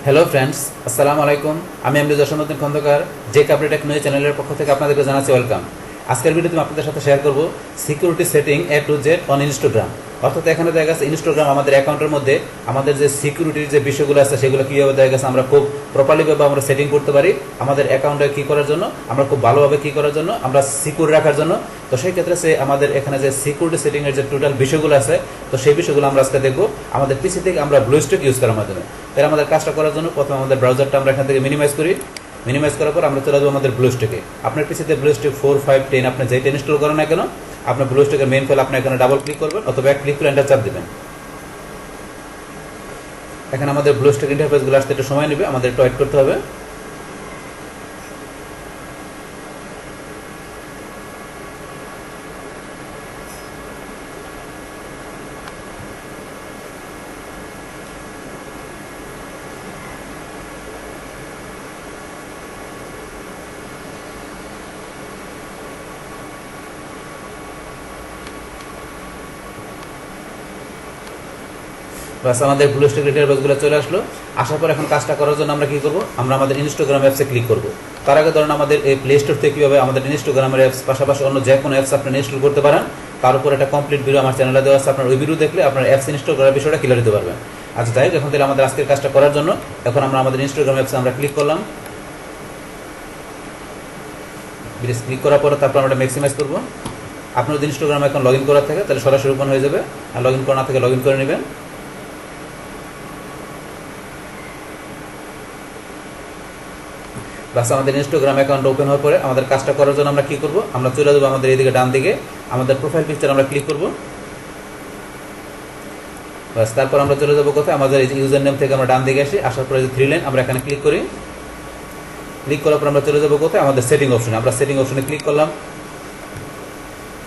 Hello friends, আসসালামু আলাইকুম। আমি জসীমউদ্দিন খন্দকার, যে কাপড়ি টেকনোলজি চ্যানেলের পক্ষ থেকে আপনাদেরকে জানাচ্ছি ওয়েলকাম। আজকের ভিডিওতে আমি আপনাদের সাথে শেয়ার করব security setting A to Z on Instagram. অর্থাৎ এখানে দেখা গেছে ইনস্টাগ্রাম আমাদের অ্যাকাউন্টের মধ্যে আমাদের যে সিকিউরিটির যে বিষয়গুলো আছে সেগুলো কীভাবে দেখা গেছে আমরা খুব প্রপারলিভাবে আমরা সেটিং করতে পারি আমাদের অ্যাকাউন্টে কী করার জন্য, আমরা খুব ভালোভাবে কী করার জন্য, আমরা সিকিউর রাখার জন্য। তো সেই ক্ষেত্রে সে আমাদের এখানে যে সিকিউরিটি সেটিংয়ের যে টোটাল বিষয়গুলো আছে, তো সেই বিষয়গুলো আমরা আজকে দেখবো আমাদের পিসি থেকে আমরা ব্লুস্ট্যাক ইউজ করার মাধ্যমে। তাহলে আমাদের কাজটা করার জন্য প্রথমে আমাদের ব্রাউজারটা আমরা এখান থেকে মিনিমাইজ করি। মিনিমাইজ করার পর আমরা চলে যাবো আমাদের ব্লুস্ট্যাকে। আপনার পিসিতে ব্লুস্ট্যাক 4, 5, 10 আপনি যেটা ইনস্টল করেন না কেন, আপনার ব্লুস্ট্যাকের মেইন ফাইল আপনি এখানে ডাবল ক্লিক করবেন অথবা ক্লিক করে এন্টার চাপ দিবেন। এখানে আমাদের ব্লুস্ট্যাক ইন্টারফেসগুলো আসতে একটু সময় নেবে, আমাদের একটু ওয়েট করতে হবে। বাস আমাদের ব্লুস্ট্যাক ইন্টারফেসগুলো চলে আসলো। আসার পর এখন কাজটা করার জন্য আমরা কী করবো, আমরা আমাদের ইনস্টাগ্রাম অ্যাপসে ক্লিক করবো। তার আগে ধরুন আমাদের এই প্লে স্টোর থেকে কীভাবে আমাদের ইনস্টাগ্রামের অ্যাপস পাশাপাশি অন্য যে কোনো অ্যাপস আপনি ইনস্টল করতে পারেন, তার উপর একটা কমপ্লিট ভিডিও আমার চ্যানেলে দেওয়া আছে। আপনার ওই ভিডিও দেখলে আপনার অ্যাপস ইনস্টল করার বিষয়টা ক্লিয়ার দিতে পারবেন। আচ্ছা, যাই হোক, এখন থেকে আমাদের আজকের কাজটা করার জন্য এখন আমরা আমাদের ইনস্টাগ্রাম অ্যাপসে আমরা ক্লিক করলাম। ক্লিক করার পরে তারপর আমরা ম্যাক্সিমাইজ করবো। আপনার যদি ইনস্টাগ্রামে এখন লগ ইন করার থাকে তাহলে সরাসরি ওপেন হয়ে যাবে, আর লগ ইন করা না থেকে লগ ইন করে নেবেন। বাস আমাদের ইনস্টাগ্রাম অ্যাকাউন্ট ওপেন হওয়ার পরে আমাদের কাজটা করার জন্য আমরা কী করবো, আমরা চলে যাবো আমাদের এইদিকে ডান দিকে, আমাদের প্রোফাইল পিকচার আমরা ক্লিক করবো। বাস তারপর আমরা চলে যাবো কোথায়, আমাদের এই যে ইউজার নেম থেকে আমরা ডান দিকে আসি, আসার পরে যে 3 লাইন আমরা এখানে ক্লিক করি। ক্লিক করার পর আমরা চলে যাবো কোথায়, আমাদের সেটিং অপশনে। আমরা সেটিং অপশনে ক্লিক করলাম।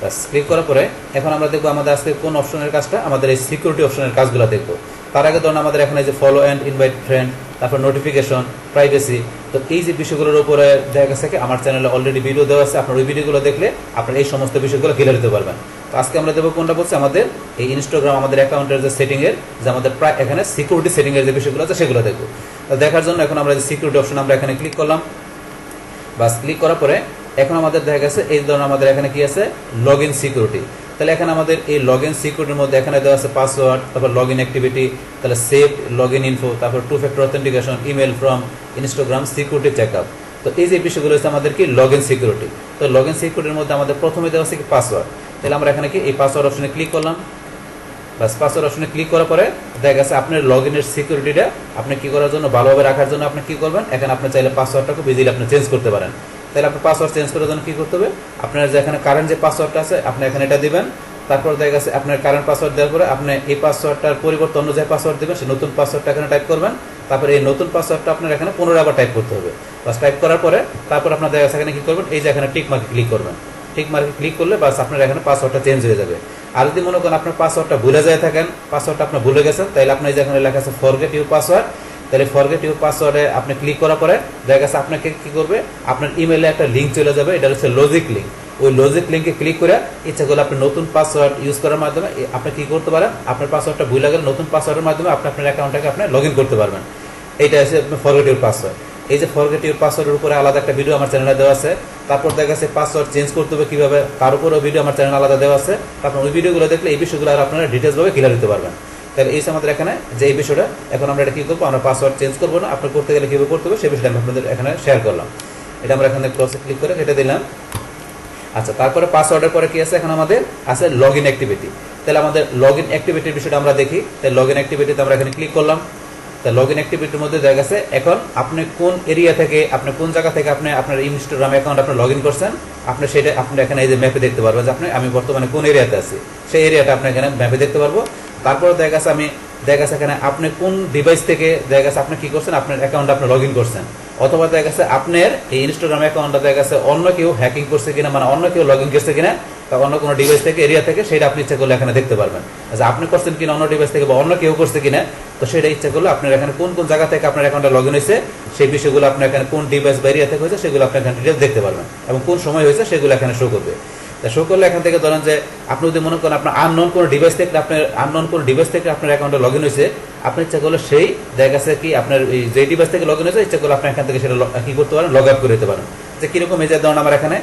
বাস ক্লিক করার পরে এখন আমরা দেখবো আমাদের আজকে কোন অপশনের কাজটা, আমাদের এই সিকিউরিটি অপশনের কাজগুলো দেখবো। তার আগে ধরুন আমাদের এখানে যে ফলো অ্যান্ড ইনভাইট ফ্রেন্ড, তারপর নোটিফিকেশন, প্রাইভেসি, তো এই যে বিষয়গুলোর উপরে দেখা গেছে কি আমার চ্যানেলে অলরেডি ভিডিও দেওয়া আছে। আপনার ওই ভিডিওগুলো দেখলে আপনার এই সমস্ত বিষয়গুলো ক্লিয়ার দিতে পারবেন। তো আজকে আমরা দেবো কোনটা বলছে, আমাদের এই ইনস্টাগ্রাম আমাদের অ্যাকাউন্টের যে সেটিংয়ের যে আমাদের প্রায় এখানে সিকিউরিটি সেটিংয়ের যে বিষয়গুলো আছে সেগুলো দেখবো। তো দেখার জন্য এখন আমরা যে সিকিউরিটি অপশন আমরা এখানে ক্লিক করলাম। বাস ক্লিক করার পরে এখন আমাদের দেখা গেছে এই ধরনের আমাদের এখানে কি আছে, লগ ইন সিকিউরিটি। তাহলে এখানে আমাদের এই লগ ইন সিকিউরিটির মধ্যে এখানে দেওয়া আছে পাসওয়ার্ড, তারপর লগ ইন অ্যাক্টিভিটি, তাহলে সেভ লগ ইন ইনফো, তারপর 2 factor authentication, email from Instagram security checkup. তো এই যে বিষয়গুলো হচ্ছে আমাদের কি লগ ইন সিকিউরিটি। তো লগ ইন সিকিউরিটির মধ্যে আমাদের প্রথমে দেওয়া আছে কি পাসওয়ার্ড। তাহলে আমরা এখানে কি এই পাসওয়ার্ড অপশনে ক্লিক করলাম। বাস পাসওয়ার্ড অপশনে ক্লিক করার পরে দেখা গেছে আপনার লগ ইনের সিকিউরিটিটা আপনি কি করার জন্য, ভালোভাবে রাখার জন্য আপনি কি করবেন, এখানে আপনি চাইলে পাসওয়ার্ডটা খুব ইজিলি আপনি চেঞ্জ করতে পারেন। তাহলে আপনার পাসওয়ার্ড চেঞ্জ করার জন্য কী করতে হবে, আপনার যে এখানে কারেন্ট যে পাসওয়ার্ডটা আছে আপনি এখানে এটা দিবেন। তারপর দেখা গেছে আপনার কারেন্ট পাসওয়ার্ড দেওয়ার পরে আপনি এই পাসওয়ার্ডটার পরিবর্তে অন্য যে পাসওয়ার্ড দেবেন সেই নতুন পাসওয়ার্ডটা এখানে টাইপ করবেন। তারপরে এই নতুন পাসওয়ার্ডটা আপনার এখানে 15 আবার টাইপ করতে হবে। বাস টাইপ করার পরে তারপর আপনার দেখা গেছে এখানে কী করবেন, এই যে এখানে টিক মার্কে ক্লিক করবেন। টিক মার্কে ক্লিক করলে বাস আপনার এখানে পাসওয়ার্ডটা চেঞ্জ হয়ে যাবে। আর যদি মনে করেন আপনার পাসওয়ার্ডটা ভুলে যায় থাকেন, পাসওয়ার্ডটা আপনি ভুলে গেছেন, তাহলে আপনার যেখানে লেখা আছে ফরগেট ইউর পাসওয়ার্ড, তাহলে ফরগেট ইউর পাসওয়ার্ডে আপনি ক্লিক করার পরে দেখা গেছে আপনাকে কী করবে, আপনার ইমেলে একটা লিঙ্ক চলে যাবে, এটা হচ্ছে লজিক লিঙ্ক। ওই লজিক লিঙ্কে ক্লিক করে ইচ্ছা করলে আপনি নতুন পাসওয়ার্ড ইউজ করার মাধ্যমে আপনি কী করতে পারেন, আপনার পাসওয়ার্ডটা ভুলে গেলে নতুন পাসওয়ার্ডের মাধ্যমে আপনি আপনার অ্যাকাউন্টটাকে আপনি লগ ইন করতে পারবেন। এইটা হচ্ছে আপনি ফরগেট ইউর পাসওয়ার্ড। এই যে ফরগেট ইউর পাসওয়ার্ডের উপরে আলাদা একটা ভিডিও আমার চ্যানেলে দেওয়া আছে। তারপর দেখা গেছে পাসওয়ার্ড চেঞ্জ করতে হবে কীভাবে, তার উপরেও ভিডিও আমার চ্যানেলে আলাদা দেওয়া আছে। তারপর ওই ভিডিওগুলো দেখলে এই বিষয়গুলো আর আপনারা ডিটেলসভাবে ক্লিয়ার দিতে পারবেন। তাহলে এই আমাদের এখানে যে এই বিষয়টা, এখন আমরা এটা কী করবো, আমরা পাসওয়ার্ড চেঞ্জ করবো না, আপনার করতে গেলে কীভাবে করতে হবে সেই বিষয়টা আমি আপনাদের এখানে শেয়ার করলাম। এটা আমরা এখানে ক্রসে ক্লিক করে কেটে দিলাম। আচ্ছা, তারপরে পাসওয়ার্ডের পরে কি আছে, এখন আমাদের আছে লগ ইন অ্যাক্টিভিটি। তাহলে আমাদের লগ ইন অ্যাক্টিভিটির বিষয়টা আমরা দেখি। তাই লগ ইন অ্যাক্টিভিটিতে আমরা এখানে ক্লিক করলাম। তা লগ ইন অ্যাক্টিভিটির মধ্যে দেখা গেছে এখন আপনি কোন এরিয়া থেকে, আপনি কোন জায়গা থেকে আপনি আপনার ইনস্টাগ্রাম অ্যাকাউন্ট আপনি লগ ইন করছেন, আপনি সেটা আপনি এখানে এই যে ম্যাপে দেখতে পারবেন যে আমি বর্তমানে কোন এরিয়াতে আছি, সেই এরিয়াটা আপনি এখানে ম্যাপে দেখতে পারবো। তারপরে দেখা গেছে এখানে আপনি কোন ডিভাইস থেকে দেখা গেছে আপনি কী করছেন, আপনার অ্যাকাউন্টে আপনি লগ ইন করছেন, অথবা দেখা গেছে আপনার এই ইনস্টাগ্রাম অ্যাকাউন্টটা দেখা গেছে অন্য কেউ হ্যাকিং করছে কিনা, মানে অন্য কেউ লগ ইন করছে কিনা, বা অন্য কোনো ডিভাইস থেকে এরিয়া থেকে, সেটা আপনি ইচ্ছা করলে এখানে দেখতে পারবেন। আচ্ছা, আপনি করছেন কিনা অন্য ডিভাইস থেকে বা অন্য কেউ করছে কিনা, তো সেটা ইচ্ছা করলে আপনার এখানে কোন কোন জায়গা থেকে আপনার অ্যাকাউন্টে লগ ইন হয়েছে সেই বিষয়গুলো আপনার এখানে কোন ডিভাইস বা এরিয়া থেকে হয়েছে সেগুলো আপনি এখানে ডিটেলস দেখতে পারবেন, এবং কোন সময় হয়েছে সেগুলো এখানে শো করবে। তা শো করলে এখান থেকে ধরেন যে আপনি যদি মনে করেন আপনার আননোন কোনো ডিভাইস থেকে আপনার অ্যাকাউন্টে লগ ইন হয়েছে, আপনি ইচ্ছা করলে সেই দেখা গেছে কি আপনার এই যে ডিভাইস থেকে লগ ইন হয়েছে ইচ্ছা করলে আপনি এখান থেকে সেটা কি করতে পারেন, লগ আউট করে দিতে পারেন। যে কিরকম এই যে ধরুন আমার এখানে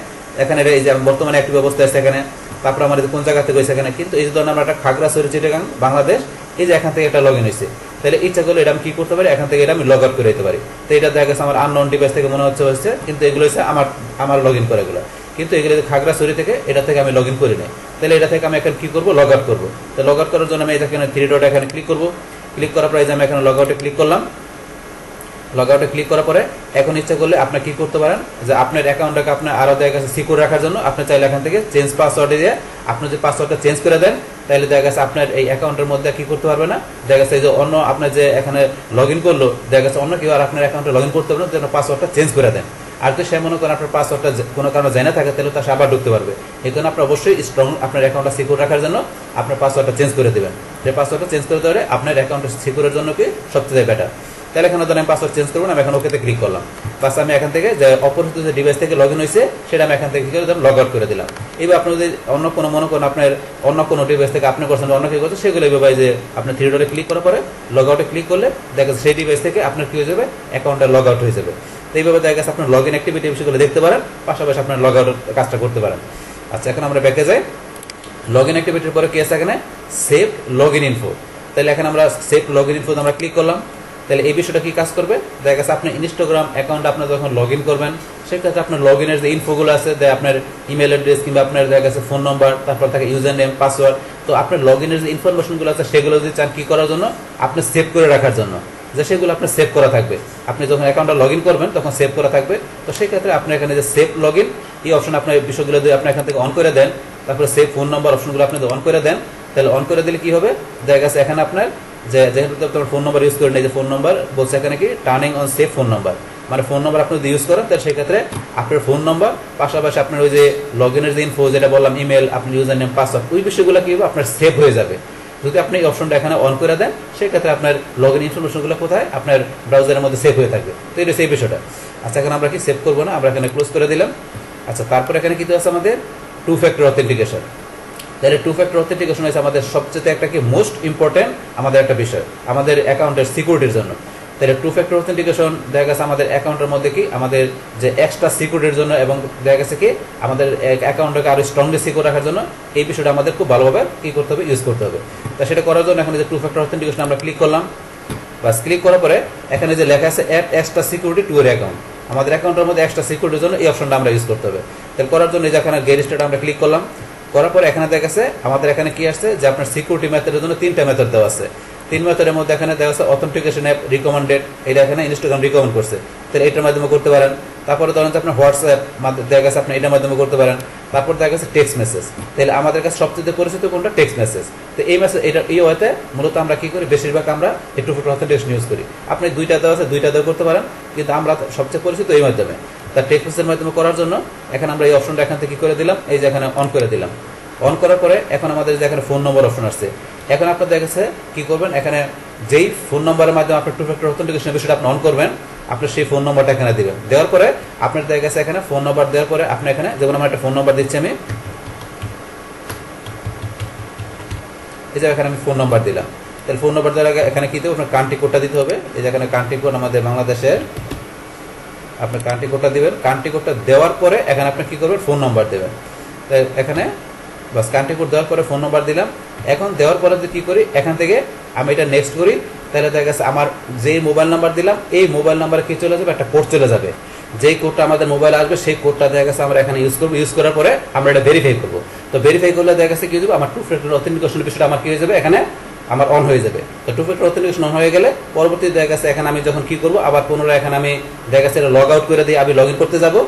এই যে বর্তমানে অ্যাক্টিভ অবস্থা আছে এখানে, তারপর আমার কোন জায়গা থেকে হয়েছে এখানে, কিন্তু এই যে ধরুন আমরা একটা খাগড়াছড়ি চিটাগাং বাংলাদেশ, এই যে এখান থেকে এটা লগ ইন হয়েছে, তাহলে ইচ্ছা করলে এটা আমি কি করতে পারি, এখান থেকে এটা আমি লগ আউট করে দিতে পারি। তো এটা দেখা গেছে আমার আননোন ডিভাইস থেকে মনে হচ্ছে, কিন্তু এগুলো হচ্ছে আমার লগ ইন করে এগুলো, কিন্তু এগুলো খাগড়াছড়ি থেকে এটা থেকে আমি লগ ইন করি নাই। তাহলে এটা থেকে আমি এখন কি করবো, লগ আউট করবো। তো লগ আউট করার জন্য আমি এখানে 3 ডট এখানে ক্লিক করবো। ক্লিক করার পরে আমি এখানে লগ আউটে ক্লিক করলাম। লগ আউটে ক্লিক করার পরে এখন ইচ্ছা করলে আপনি কি করতে পারেন, যে আপনার অ্যাকাউন্টটাকে আপনার আরো দেখা গেছে সিকিউর রাখার জন্য আপনি চাইলে এখান থেকে চেঞ্জ পাসওয়ার্ড দিয়ে আপনি যে পাসওয়ার্ডটা চেঞ্জ করে দেন, তাহলে দেখা গেছে আপনার এই অ্যাকাউন্টের মধ্যে কি করতে পারবে না, দেখা গেছে যে অন্য আপনার যে এখানে লগ ইন করলো, দেখা গেছে অন্য কেউ আর আপনার অ্যাকাউন্টে লগ ইন করতে পারবে না, যেন পাসওয়ার্ডটা চেঞ্জ করে দেন। আর তো সে মনে করেন আপনার পাসওয়ার্ডটা কোনো কারণে জানা থাকে, তাহলে তার আবার ঢুকতে পারবে। এই জন্য আপনি অবশ্যই স্ট্রং আপনার অ্যাকাউন্টটা সিকিউর রাখার জন্য আপনার পাসওয়ার্ডটা চেঞ্জ করে দেবেন। যে পাসওয়ার্ডটা চেঞ্জ করে দেওয়ারে আপনার অ্যাকাউন্টটা সিকিউরের জন্য কি সবচেয়ে বেটার। তাহলে এখানে ধরেন আমি পাসওয়ার্ড চেঞ্জ করবো না, আমি এখন ওকেতে ক্লিক করলাম। বাস আমি এখান থেকে যে অপরিচিত যে ডিভাইস থেকে লগ ইন হয়েছে সেটা আমি এখান থেকে কি করে দিলাম, লগ আউট করে দিলাম। এইবার আপনি যদি অন্য কোনো মনে করেন আপনার অন্য কোনো ডিভাইস থেকে আপনি করছেন, অন্য কেউ করছে, সেগুলো এইভাবে যে আপনি 3 ডটে ক্লিক করার পরে লগ আউটে ক্লিক করলে দেখা যাচ্ছে সেই ডিভাইস থেকে আপনার কি হয়ে যাবে, অ্যাকাউন্টটা লগ আউট হয়ে যাবে। তো এইভাবে দেখা গেছে আপনার লগ ইন অ্যাক্টিভিটি বিষয়গুলো দেখতে পারেন, পাশাপাশি আপনার লগ আউটের কাজটা করতে পারেন। আচ্ছা, এখন আমরা ব্যাকে যাই। লগ ইন অ্যাক্টিভিটির পরে কি আছে এখানে, সেভ লগ ইন ইনফো। তাহলে এখন আমরা সেভ লগ ইন ইনফো আমরা ক্লিক করলাম। তাহলে এই বিষয়টা কি কাজ করবে, দেখা গেছে আপনি ইনস্টাগ্রাম অ্যাকাউন্ট আপনার যখন লগ ইন করবেন, সেক্ষেত্রে আপনার লগ ইনের যে ইনফোগুলো আছে, আপনার ইমেল অ্যাড্রেস কিংবা আপনার দেখা গেছে ফোন নম্বর, তারপর থাকে ইউজার নেম, পাসওয়ার্ড, তো আপনার লগ ইনের যে ইনফরমেশনগুলো আছে সেগুলো যদি চান কি করার জন্য, আপনি সেভ করে রাখার জন্য, যে সেগুলো আপনার সেভ করা থাকবে, আপনি যখন অ্যাকাউন্টটা লগ ইন করবেন তখন সেভ করা থাকবে। তো সেই ক্ষেত্রে আপনি এখানে যে সেভ লগ ইন এই অপশন আপনার বিষয়গুলো যদি আপনি এখান থেকে অন করে দেন, তারপরে সেভ ফোন নম্বর অপশনগুলো আপনি যদি অন করে দেন, তাহলে অন করে দিলে কি হবে, দেখা গেছে এখানে আপনার যেহেতু তোমার ফোন নম্বর ইউজ করেন, এই যে ফোন নম্বর বলছে এখানে কি turning on save phone number, মানে ফোন নম্বর আপনি যদি ইউজ করেন তাহলে সেক্ষেত্রে আপনার ফোন নম্বর পাশাপাশি আপনার ওই যে লগ ইনের যে ইনফো যেটা বললাম, ইমেল, আপনার ইউজার নেম, পাসওয়ার্ড, ওই বিষয়গুলো কি হবে আপনার সেভ হয়ে যাবে। যদি আপনি এই অপশনটা এখানে অন করে দেন, সেক্ষেত্রে আপনার লগ ইন ইনফরমেশনগুলো কোথায়, আপনার ব্রাউজারের মধ্যে সেভ হয়ে থাকবে। তো এটা সেই বিষয়টা। আচ্ছা, এখন আমরা কি সেভ করবো না, আমরা এখানে ক্লোজ করে দিলাম। আচ্ছা, তারপর এখানে কি আছে আমাদের 2 ফ্যাক্টর অথেন্টিকেশন। তাহলে 2 ফ্যাক্টর অথেন্টিকেশন হচ্ছে আমাদের সবচেয়ে একটা কি মোস্ট ইম্পর্টেন্ট আমাদের একটা বিষয় আমাদের অ্যাকাউন্টের সিকিউরিটির জন্য। তাহলে 2 ফ্যাক্টর অথেন্টিকেশন দেখা গেছে আমাদের অ্যাকাউন্টের মধ্যে কি আমাদের যে এক্সট্রা সিকিউরিটির জন্য, এবং দেখা গেছে কি আমাদের অ্যাকাউন্টটাকে আরো স্ট্রংলি সিকিউর রাখার জন্য এই বিষয়টা আমাদের খুব ভালোভাবে কি করতে হবে, ইউজ করতে হবে। তা সেটা করার জন্য এখন যে 2 ফ্যাক্টর অথেন্টিকেশন আমরা ক্লিক করলাম। বাস ক্লিক করার পরে এখানে যে লেখা আছে add extra security to your account, আমাদের অ্যাকাউন্টের মধ্যে এক্সট্রা সিকিউরিটির জন্য এই অপশনটা আমরা ইউজ করতে হবে। তাহলে করার জন্য এখানে গেট স্টার্ট আমরা ক্লিক করলাম। করার পরে এখানে দেখা গেছে আমাদের এখানে কি আসছে, যে আপনার সিকিউরিটি মেথডের জন্য 3টা মেথড দেওয়া আছে। 3 মেথডের মধ্যে এখানে দেওয়া আছে অথেন্টিকেশন অ্যাপ রিকমেন্ডেড, এটা এখানে ইনস্টাগ্রাম রিকমেন্ড করছে, তাহলে এটার মাধ্যমে করতে পারেন। তারপরে ধরেন আপনার হোয়াটসঅ্যাপ দেখা গেছে আপনি এটার মাধ্যমে করতে পারেন। তারপর দেখা গেছে টেক্সট মেসেজ, তাহলে আমাদের কাছে সবচেয়ে পরিচিত কোনটা, টেক্সট মেসেজ। তো এই মেসেজ এটা এই ওয়েতে মূলত আমরা কি করি, বেশিরভাগ আমরা এই 2 ফ্যাক্টর অথেন্টিকেশন ইউজ করি। আপনি 2টা দেওয়া আছে, 2টা দেওয়া করতে পারেন, কিন্তু আমরা সবচেয়ে পরিচিত এই মাধ্যমে। তার টেক্সট মেসেজের মাধ্যমে করার জন্য এখানে আমরা এই অপশনটা এখান থেকে কি করে দিলাম, এই যে এখানে অন করে দিলাম। অন করার পরে এখন আমাদের যে এখানে ফোন নম্বর অপশন আসছে, এখন আপনার দেখা গেছে কি করবেন, এখানে যেই ফোন নম্বরের মাধ্যমে আপনার 2 ফ্যাক্টর অথেন্টিকেশন বিষয়টা আপনি অন করবেন, আপনার সেই ফোন নম্বরটা এখানে দিবেন। দেওয়ার পরে আপনার দেখা গেছে এখানে ফোন নম্বর দেওয়ার পরে আপনি এখানে যেমন আমার একটা ফোন নম্বর দিচ্ছি, আমি এই যে এখানে আমি ফোন নম্বর দিলাম। তাহলে ফোন নম্বর দেওয়ার আগে এখানে কি দেবো, আপনার কান্ট্রি কোডটা দিতে হবে। এই যে এখানে কান্ট্রি কোড আমাদের বাংলাদেশের, আপনার কান্ট্রি কোডটা দিবেন। কান্ট্রি কোডটা দেওয়ার পরে এখানে আপনি কি করবেন, ফোন নম্বর দেবেন। এখানে বাস কান্ট্রি কোড দেওয়ার পরে ফোন নম্বর দিলাম। এখন দেওয়ার পরে যে কি করি, এখান থেকে আমি এটা নেক্সট করি, তাহলে দেখা গেছে আমার যেই মোবাইল নাম্বার দিলাম এই মোবাইল নাম্বারে কি চলে যাবে, একটা কোড চলে যাবে। যেই কোডটা আমাদের মোবাইলে আসবে সেই কোডটা দেখা গেছে আমরা এখানে ইউজ করবো। ইউজ করার পরে আমরা এটা ভেরিফাই করবো। তো ভেরিফাই করলে দেখা গেছে কি হয়ে যাবে, আমার 2 ফ্যাক্টর অথেন্টিকেশন বিষয়টা আমার কি হয়ে যাবে, এখানে আমার অন হয়ে যাবে। তো 2 ফ্যাক্টর অথেন্টিকেশন অন হয়ে গেলে পরবর্তী দেখা গেছে এখানে আমি যখন কি করবো, আবার পুনরায় এখানে আমি দেখা গেছে এটা লগ আউট করে দিয়ে আমি লগ ইন করতে যাবো।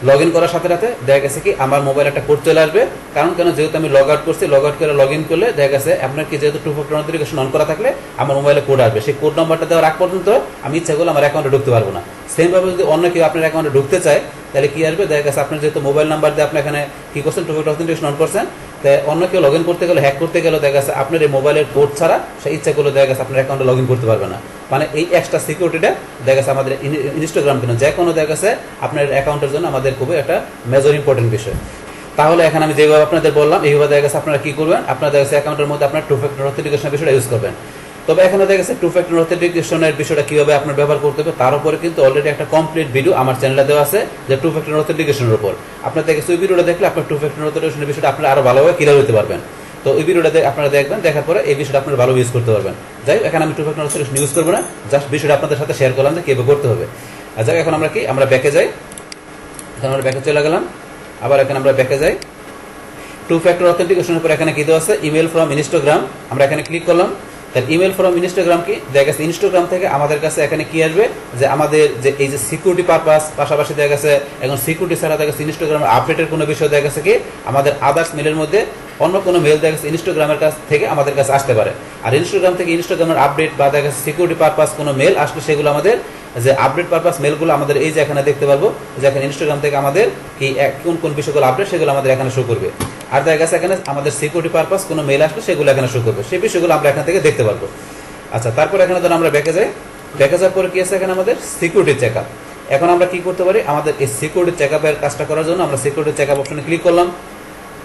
লগ ইন করার সাথে সাথে দেখা গেছে কি আমার মোবাইলে একটা কোড চলে আসবে। কারণ যেহেতু আমি লগ আউট করছি, লগ আউট করে লগ ইন করলে দেখা গেছে আপনার কি যেহেতু 2 ফ্যাক্টর অথেন্টিকেশন অন করা থাকলে আমার মোবাইলে কোড আসবে। সেই কোড নাম্বারটা দেওয়ার আগ পর্যন্ত আমি ইচ্ছা করলে আমার অ্যাকাউন্টে ঢুকতে পারবো না। সেম ভাবে যদি অন্য কেউ আপনার অ্যাকাউন্টে ঢুকতে চায়, তাহলে কি আসবে, দেখা গেছে আপনার যেহেতু মোবাইল নাম্বার দিয়ে আপনি এখানে কি করছেন, 2 ফ্যাক্টর অথেন্টিকেশন অন করছেন, তাই অন্য কেউ লগ ইন করতে গেলে, হ্যাক করতে গেলে দেখা গেছে আপনার এই মোবাইলের কোড ছাড়া সে ইচ্ছা করলে দেখা গেছে আপনার অ্যাকাউন্টে লগ ইন করতে পারবে না। মানে এই এক্সট্রা সিকিউরিটিটা দেখা গেছে আমাদের ইনস্টাগ্রাম কেন যে কোনো দেখা গেছে আপনার অ্যাকাউন্টের জন্য আমাদের খুবই একটা মেজর ইম্পর্টেন্ট বিষয়। তাহলে এখানে আমি যেভাবে আপনাদের বললাম এইভাবে দেখা গেছে আপনারা কি করবেন, আপনারা দেখা গেছে অ্যাকাউন্টের মধ্যে আপনার টু ফ্যাক্টর অথেন্টিকেশনের বিষয়টা ইউজ করবেন। তবে এখানে দেখা গেছে টু ফ্যাক্টর অথেন্টিকেশনের বিষয়টা কিভাবে আপনার ব্যবহার করতে হবে তার উপরে কিন্তু অলরেডি একটা কমপ্লিট ভিডিও আমার চ্যানেলে দেওয়া আছে, যে টু ফ্যাক্টর অথেন্টিকেশনের উপর আপনার দেখে ওই ভিডিওটা দেখলে আপনার টু ফ্যাক্টর অথেন্টিকেশনের বিষয়টা আপনারা আরো ভালোভাবে ক্লিয়ার হতে পারবেন। তো ওই ভিডিওটা আপনারা দেখবেন, দেখার পরে এই বিষয়টা আপনারা ভালো ইউজ করতে পারবেন। যাই হোক, এখানে আমি টু ফ্যাক্টর অথেন্টিকেশন ইউজ করবো না, জাস্ট বিষয়টা আপনাদের সাথে শেয়ার করলাম যে কিভাবে করতে হবে। আর যাই এখন আমরা কি আমরা ব্যাকে যাই, এখন আমরা ব্যাকে চলে গেলাম, আবার এখানে আমরা ব্যাকে যাই। টু ফ্যাক্টর অথেন্টিকেশনের উপর এখানে কি দেওয়া আছে, ইমেল ফ্রম ইনস্টাগ্রাম, আমরা এখানে ক্লিক করলাম। তার ইমেল ফ্রম ইনস্টাগ্রাম কি দেখা গেছে, ইনস্টাগ্রাম থেকে আমাদের কাছে এখানে কি আসবে, যে আমাদের যে এই যে সিকিউরিটি পারপাস, পাশাপাশি দেখা গেছে এখন সিকিউরিটি ছাড়া দেখা গেছে ইনস্টাগ্রাম আপডেটের কোনো বিষয় দেখা গেছে কি আমাদের আদার্স মেলের মধ্যে অন্য কোনো মেল দেখা গেছে ইনস্টাগ্রামের কাছ থেকে আমাদের কাছে আসতে পারে। আর ইনস্টাগ্রাম থেকে ইনস্টাগ্রামের আপডেট বা দেখা গেছে সিকিউরিটি পারপাস কোনো মেল আসলে সেগুলো আমাদের যে আপডেট পারপাস মেলগুলো আমাদের এই যে এখানে দেখতে পারবো, যে এখানে ইনস্টাগ্রাম থেকে আমাদের কি কোন কোন বিষয়গুলো আপডেট সেগুলো আমাদের এখানে শো করবে। আর দেখা গেছে এখানে আমাদের সিকিউরিটি পারপাস কোনো মেল আসলে সেগুলো এখানে শো করবে, সেই বিষয়গুলো আমরা এখান থেকে দেখতে পারবো। আচ্ছা, তারপর এখানে ধরুন আমরা ব্যাকে যাই, ব্যাকে যাওয়ার পরে কি আছে এখানে আমাদের সিকিউরিটি চেকআপ। এখন আমরা কি করতে পারি, আমাদের এই সিকিউরিটি চেকআপের কাজটা করার জন্য আমরা সিকিউরিটি চেকআপ অপশনে ক্লিক করলাম।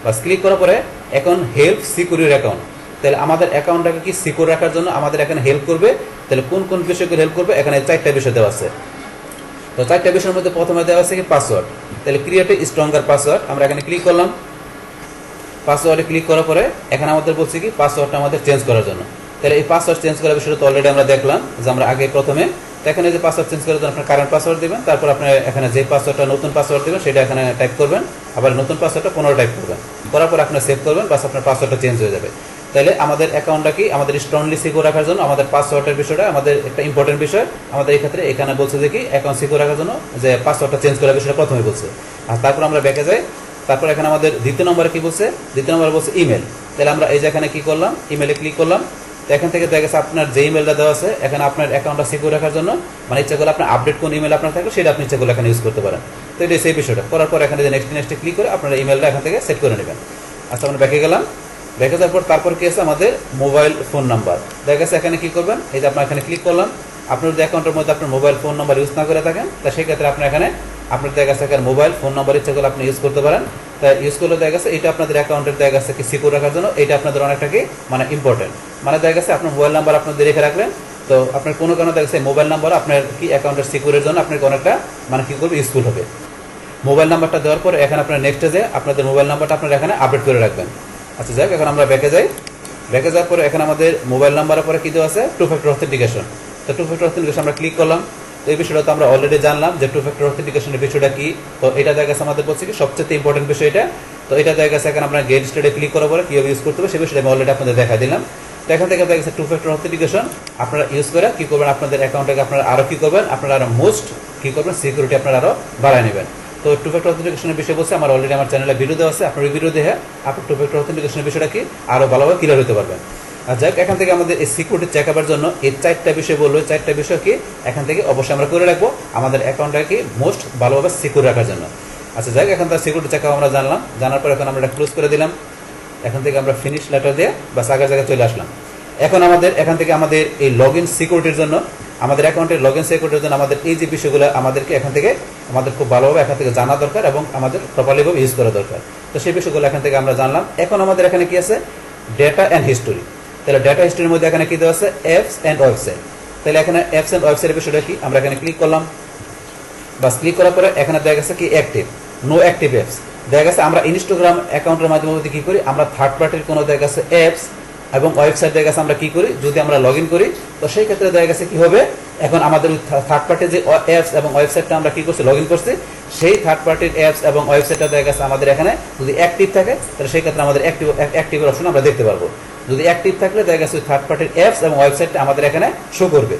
বাস ক্লিক করার পরে এখন হেল্প সিকিউরিটি অ্যাকাউন্ট, তাহলে আমাদের অ্যাকাউন্টটাকে কি সিকিউর রাখার জন্য আমাদের এখানে হেল্প করবে। তাহলে কোন কোন বিষয়গুলো হেল্প করবে, এখানে 4টা বিষয় দেওয়া আছে। তো 4টা বিষয়ের মধ্যে প্রথমে দেওয়া আছে কি পাসওয়ার্ড, তাহলে ক্রিয়েট এ স্ট্রঙ্গার পাসওয়ার্ড, আমরা এখানে ক্লিক করলাম। পাসওয়ার্ডে ক্লিক করার পরে এখানে আমাদের বলছে কি পাসওয়ার্ডটা আমাদের চেঞ্জ করার জন্য। তাহলে এই পাসওয়ার্ড চেঞ্জ করার বিষয়টা তো অলরেডি আমরা দেখলাম, যে আমরা আগে প্রথমে এখানে যে পাসওয়ার্ড চেঞ্জ করার জন্য আপনার কারেন্ট পাসওয়ার্ড দিবেন, তারপর আপনার এখানে যে পাসওয়ার্ডটা নতুন পাসওয়ার্ড দিবেন সেটা এখানে টাইপ করবেন, আবার নতুন পাসওয়ার্ডটা পুনরায় টাইপ করবেন, করার পর আপনার সেভ করবেন, বাস আপনার পাসওয়ার্ডটা চেঞ্জ হয়ে যাবে। তাহলে আমাদের অ্যাকাউন্টটা কি আমাদের স্ট্রংলি সিকিউর রাখার জন্য আমাদের পাসওয়ার্ডের বিষয়টা আমাদের একটা ইম্পর্টেন্ট বিষয়। আমাদের এই ক্ষেত্রে এখানে বলছে যে কি অ্যাকাউন্ট সিকিউর রাখার জন্য যে পাসওয়ার্ডটা চেঞ্জ করার বিষয়টা প্রথমে বলছে। আর তারপর আমরা ব্যাকে যাই, তারপর এখানে আমাদের দ্বিতীয় নম্বরে কি বলছে, দ্বিতীয় নম্বরে বলছে ইমেল। তাহলে আমরা এই যে এখানে কি করলাম, ইমেলে ক্লিক করলাম। তো এখান থেকে দেখা গেছে আপনার যে ইমেলটা দেওয়া আছে এখানে আপনার অ্যাকাউন্টটা সিকিউর রাখার জন্য, মানে ইচ্ছা করলে আপনার আপডেট কোন ইমেল আপনার থাকে সেটা আপনি ইচ্ছা করলে এখানে ইউজ করতে পারেন। তো এটা সেই বিষয়টা করার পর এখানে যে নেক্সটে ক্লিক করে আপনার ইমেলটা এখান থেকে সেট করে নেবেন। আচ্ছা, আমরা ব্যাকে গেলাম, ব্যাকে যাওয়ার পর তারপর কি আছে আমাদের মোবাইল ফোন নাম্বার। দেখা গেছে এখানে কি করবেন, এই যে আপনার এখানে ক্লিক করলাম। আপনার যদি অ্যাকাউন্টের মধ্যে আপনার মোবাইল ফোন নাম্বার ইউজ না করে থাকেন তা সেক্ষেত্রে আপনার এখানে আপনার দেখা গেছে এখানে মোবাইল ফোন নাম্বার ইচ্ছা করলে আপনি ইউজ করতে পারেন। তাই ইউজ করলে দেখা গেছে এটা আপনাদের অ্যাকাউন্টের দেখা গেছে কি সিকিউর রাখার জন্য এটা আপনাদের অনেকটা কি মানে ইম্পর্টেন্ট। মানে দেখা গেছে আপনার মোবাইল নাম্বার আপনাদের রেখে রাখলেন, তো আপনার কোনো কারণে দেখা গেছে মোবাইল নাম্বার আপনার কি অ্যাকাউন্টের সিকিউরের জন্য আপনাকে অনেকটা মানে কি করবে ইউজফুল হবে। মোবাইল নাম্বারটা দেওয়ার পর এখানে আপনার নেক্সটে যে আপনাদের মোবাইল নাম্বারটা আপনারা এখানে আপডেট করে রাখবেন। আচ্ছা যাই হোক, এখন আমরা ব্যাকে যাই, ব্যাকে যাওয়ার পরে এখানে আমাদের মোবাইল নাম্বারের পরে কি দেওয়া আছে টু ফ্যাক্টর অথেন্টিকেশন। তো টু ফ্যাক্টর অথেন্টিকেশন আমরা ক্লিক করলাম। তো এই বিষয়টা তো আমরা অলরেডি জানলাম যে টু ফ্যাক্টর অথেন্টিকেশনের বিষয়টা কি। তো এটা দেখা গেছে আমাদের বলছে কি সবচেয়ে ইম্পর্টেন্ট বিষয় এটা। তো এটা দেখা গেছে এখানে আপনার গেট স্টেটে ক্লিক করার পরে কীভাবে ইউজ করতে হবে সেই বিষয়টা আমি অলরেডি আপনাদের দেখা দিলাম। তো এখান থেকে দেখা গেছে টু ফ্যাক্টর অথেন্টিকেশন আপনারা ইউজ করে কী করবেন, আপনাদের অ্যাকাউন্টটাকে আপনারা আরও কী করবেন, আপনারা আরও মোস্ট কী করবেন সিকিউরিটি আপনারা আরও বাড়ায় নেবেন। তো টু ফ্যাক্টর অথেন্টিকেশনের বিষয় বলছে আমার অলরেডি আমার চ্যানেলে ভিডিও দেওয়া আছে, আপনার ওই ভিডিও দেখে আপনি টু ফ্যাক্টর অথেন্টিকেশনের বিষয়টা কি আরও ভালোভাবে ক্লিয়ার হতে পারবেন। আর যাই হোক, এখান থেকে আমাদের এই সিকিউরিটি চেকআপের জন্য এই 4টা বিষয় বললো, 4টা বিষয় কি এখান থেকে অবশ্যই আমরা করে রাখবো আমাদের অ্যাকাউন্টটাকে মোস্ট ভালোভাবে সিকিউর রাখার জন্য। আচ্ছা যাই হোক, এখন তার সিকিউরিটি চেকআপ আমরা জানলাম, জানার পর এখন আমরা এটা ক্লোজ করে দিলাম। এখান থেকে আমরা ফিনিশ লেটার দিয়ে বাস আগের জায়গায় চলে আসলাম। এখন আমাদের এখান থেকে আমাদের এই লগ ইন সিকিউরিটির জন্য আমাদের অ্যাকাউন্টের লগ ইন সিকিউরিটির জন্য আমাদের এই যে বিষয়গুলো আমাদেরকে এখান থেকে আমাদের খুব ভালোভাবে এখান থেকে জানা দরকার এবং আমাদের প্রপারলিভাবে ইউজ করা দরকার। তো সেই বিষয়গুলো এখান থেকে আমরা জানলাম। এখন আমাদের এখানে কি আছে ডেটা অ্যান্ড হিস্টোরি। তাহলে ডেটা হিস্ট্রির মধ্যে এখানে কি দেওয়া আছে অ্যাপস অ্যান্ড ওয়েবসাইট। তাহলে এখানে অ্যাপস অ্যান্ড ওয়েবসাইটের বিষয়টা কি আমরা এখানে ক্লিক করলাম। বাস ক্লিক করার পরে এখানে দেখা গেছে কি অ্যাক্টিভ নো অ্যাক্টিভ অ্যাপস। দেখা গেছে আমরা ইনস্টাগ্রাম অ্যাকাউন্টের মাধ্যমে কি করি, আমরা থার্ড পার্টির কোনো দেখা গেছে অ্যাপস এবং ওয়েবসাইট দেখা গেছে আমরা কি করি, যদি আমরা লগ ইন করি তো সেই ক্ষেত্রে দেখা গেছে কি হবে, এখন আমাদের থার্ড পার্টির যে অ্যাপস এবং ওয়েবসাইটটা আমরা কি করছি লগ ইন করছি, সেই থার্ড পার্টির অ্যাপস এবং ওয়েবসাইটটা দেখা গেছে আমাদের এখানে যদি অ্যাক্টিভ থাকে তাহলে সেই ক্ষেত্রে আমাদের অ্যাক্টিভের অপশন আমরা দেখতে পারবো। যদি অ্যাক্টিভ থাকলে দেখা গেছে থার্ড পার্টির অ্যাপস এবং ওয়েবসাইটটা আমাদের এখানে শো করবে।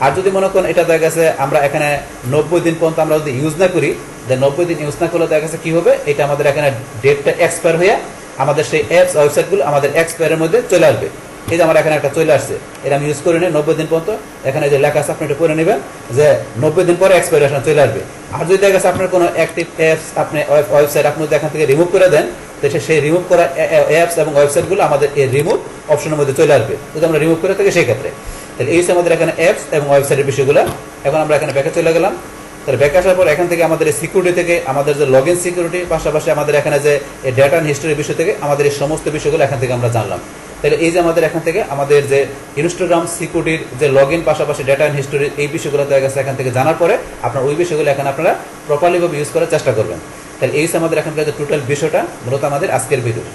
আর যদি মনে করেন এটা দেখা গেছে আমরা এখানে 90 দিন পর্যন্ত আমরা যদি ইউজ না করি, 90 দিন ইউজ না করলে দেখা গেছে কি হবে, এটা আমাদের এখানে ডেটটা এক্সপায়ার হয়ে আমাদের সেই অ্যাপস ওয়েবসাইটগুলো আমাদের এক্সপায়ারের মধ্যে চলে আসবে। এই যে আমার এখানে একটা চলে আসছে, এটা আমি ইউজ করে নিই 90 দিন পর্যন্ত, এখানে যে লেখা আছে আপনি এটা করে নেবেন যে 90 দিন পরে এক্সপায়ারেশন চলে আসবে। আর যদি দেখা গেছে আপনার কোনো অ্যাক্টিভ অ্যাপস আপনি ওয়েবসাইট আপনি যদি এখান থেকে রিমুভ করে দেন, তো সেই রিমুভ করা অ্যাপস এবং ওয়েবসাইটগুলো আমাদের এই রিমুভ অপশনের মধ্যে চলে আসবে যদি আমরা রিমুভ করে থাকি সেই ক্ষেত্রে। তাহলে এই হচ্ছে আমাদের এখানে অ্যাপস এবং ওয়েবসাইটের বিষয়গুলো। এখন আমরা এখানে ব্যাকে চলে গেলাম। ব্যাকে যাওয়ার পরে এখানে আমাদের এই লগ ইন সিকিউরিটির জন্য আমাদের এই যে বিষয়গুলো আমাদেরকে এখান থেকে আমাদের তাহলে ব্যাক আসার পর এখান থেকে আমাদের এই সিকিউরিটি থেকে আমাদের যে লগ ইন সিকিউরিটি, পাশাপাশি আমাদের এখানে যে ডেটা অ্যান্ড হিস্টোরির বিষয় থেকে আমাদের এই সমস্ত বিষয়গুলো এখান থেকে আমরা জানলাম। তাহলে এই যে আমাদের এখান থেকে আমাদের যে ইনস্টাগ্রাম সিকিউরিটির যে লগ ইন, পাশাপাশি ডেটা অ্যান্ড হিস্টোরি, এই বিষয়গুলো দেখা গেছে এখান থেকে জানার পরে আপনার ওই বিষয়গুলো এখানে আপনারা প্রপারলিভাবে ইউজ করার চেষ্টা করবেন। তাহলে এই আমাদের এখানকার যে টোটাল বিষয়টা মূলত আমাদের আজকের ভিডিও।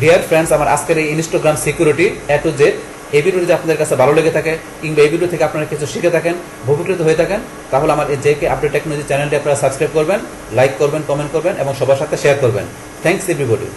ডিয়ার ফ্রেন্ডস, আমার আজকের এই Instagram security A to Z এই ভিডিও যদি আপনাদের কাছে ভালো লেগে থাকে কিংবা এই ভিডিও থেকে আপনারা কিছু শিখে থাকেন, উপকৃত হয়ে থাকেন, তাহলে আমার এই জেকে আপডেট টেকনোলজি চ্যানেলটি আপনারা সাবস্ক্রাইব করবেন, লাইক করবেন, কমেন্ট করবেন এবং সবার সাথে শেয়ার করবেন। Thanks everybody.